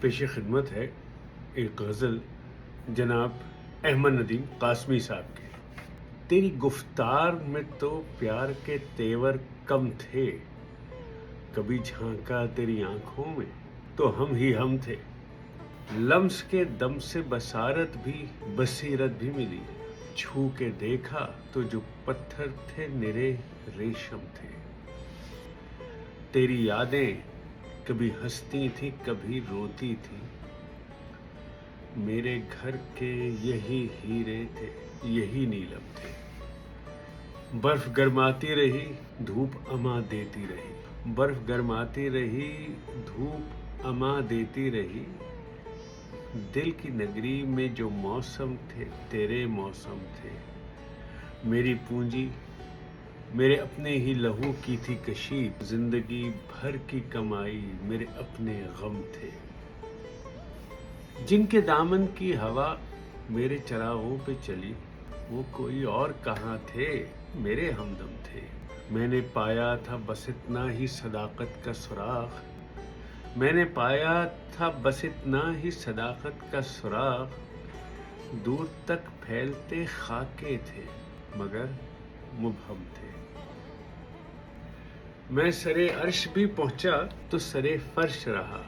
پیش خدمت ہے ایک غزل جناب احمد ندیم قاسمی صاحب کی۔ تیری گفتار میں تو پیار کے تیور کم تھے، کبھی جھانکا تیری آنکھوں میں تو ہم ہی ہم تھے، لمس کے دم سے بصارت بھی بصیرت بھی ملی، چھو کے دیکھا تو جو پتھر تھے نرے ریشم تھے، تیری یادیں کبھی ہنستی تھی کبھی روتی تھی، میرے گھر کے یہی ہیرے تھے یہی نیلم تھے، برف گرماتی رہی دھوپ اما دیتی رہی، برف گرماتی رہی دھوپ اما دیتی رہی، دل کی نگری میں جو موسم تھے تیرے موسم تھے، میری پونجی میرے اپنے ہی لہو کی تھی کشید، زندگی بھر کی کمائی میرے اپنے غم تھے، جن کے دامن کی ہوا میرے چراغوں پہ چلی وہ کوئی اور کہاں تھے میرے ہمدم تھے، میں نے پایا تھا بس اتنا ہی صداقت کا سراغ، میں نے پایا تھا بس اتنا ہی صداقت کا سراغ، دور تک پھیلتے خاکے تھے مگر مبہم تھے، میں سرے عرش بھی پہنچا تو سرے فرش رہا،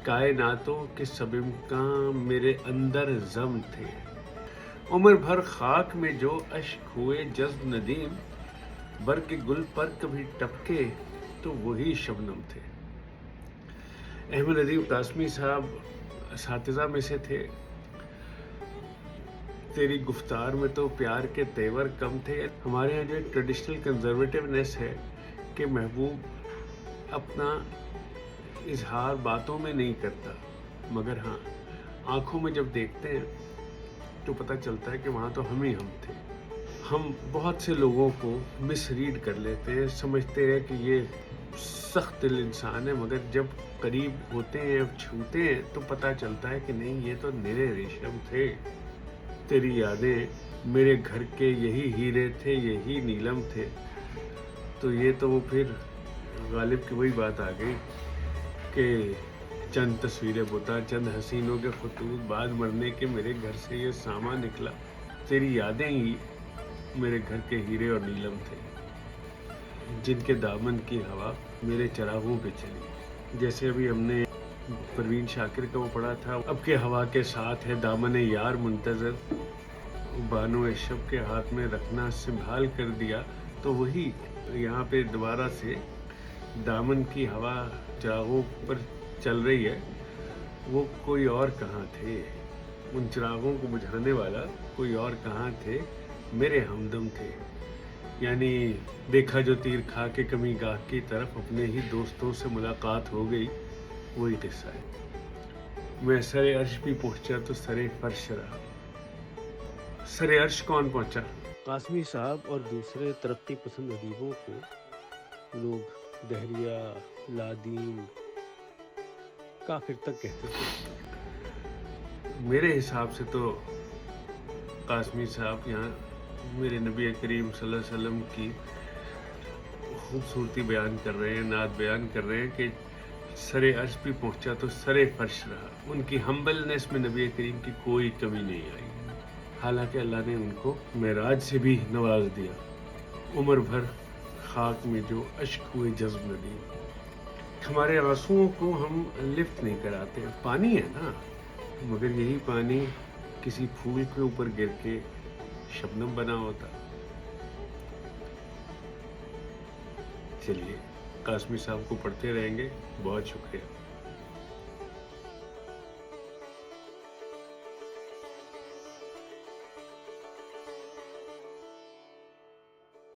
کائناتوں کے سب امکان میرے اندر ضم تھے، عمر بھر خاک میں جو اشک ہوئے جذب ندیم، برگ گل پر کبھی ٹپکے تو وہی شبنم تھے۔ احمد ندیم قاسمی صاحب اساتذہ میں سے تھے۔ تیری گفتار میں تو پیار کے تیور کم تھے، ہمارے یہاں جو ایک ٹریڈیشنل کنزرویٹیونیس ہے کہ محبوب اپنا اظہار باتوں میں نہیں کرتا، مگر ہاں آنکھوں میں جب دیکھتے ہیں تو پتہ چلتا ہے کہ وہاں تو ہم ہی ہم تھے۔ ہم بہت سے لوگوں کو مس ریڈ کر لیتے ہیں، سمجھتے ہیں کہ یہ سخت دل انسان ہے، مگر جب قریب ہوتے ہیں چھوتے ہیں تو پتہ چلتا ہے کہ نہیں یہ تو نرے ریشم تھے، تیری یادیں میرے گھر کے یہی ہیرے تھے یہی نیلم تھے۔ تو یہ تو وہ پھر غالب کی وہی بات آ گئی کہ چند تصویریں بتا چند حسینوں کے خطوط بعد مرنے کے میرے گھر سے یہ ساما نکلا، تیری یادیں ہی میرے گھر کے ہیرے اور نیلم تھے، جن کے دامن کی ہوا میرے چراغوں پہ چلی۔ جیسے ابھی ہم نے پروین شاکر کا وہ پڑھا تھا، اب کے ہوا کے ساتھ ہے دامن یار منتظر، بانو شب کے ہاتھ میں رکھنا سنبھال کر دیا، تو وہی یہاں پہ دوبارہ سے دامن کی ہوا چراغوں پر چل رہی ہے، وہ کوئی اور کہاں تھے، ان چراغوں کو بجھانے والا کوئی اور کہاں تھے میرے ہمدم تھے، یعنی دیکھا جو تیر کھا کے کمی گاہ کی طرف اپنے ہی دوستوں سے ملاقات ہو گئی، وہی قصہ ہے۔ میں سرے عرش بھی پہنچا تو سرے فرش رہا۔ سرے عرش کون پہنچا؟ قاسمی صاحب اور دوسرے ترقی پسند ادیبوں کو لوگ دہریہ، لادین، کافر تک کہتے تھے۔ میرے حساب سے تو قاسمی صاحب یہاں میرے نبی کریم صلی اللہ علیہ وسلم کی خوبصورتی بیان کر رہے ہیں، نعت بیان کر رہے ہیں کہ سرے عرش بھی پہنچا تو سرے فرش رہا۔ ان کی ہمبلنس میں نبی کریم کی کوئی کمی نہیں آئی، حالانکہ اللہ نے ان کو معراج سے بھی نواز دیا۔ عمر بھر خاک میں جو اشک ہوئے جذب ندیم، ہمارے آنسوؤں کو ہم لفٹ نہیں کراتے، پانی ہے نا، مگر یہی پانی کسی پھول کے اوپر گر کے شبنم بنا ہوتا۔ چلیے قاسمی صاحب کو پڑھتے رہیں گے، بہت شکریہ۔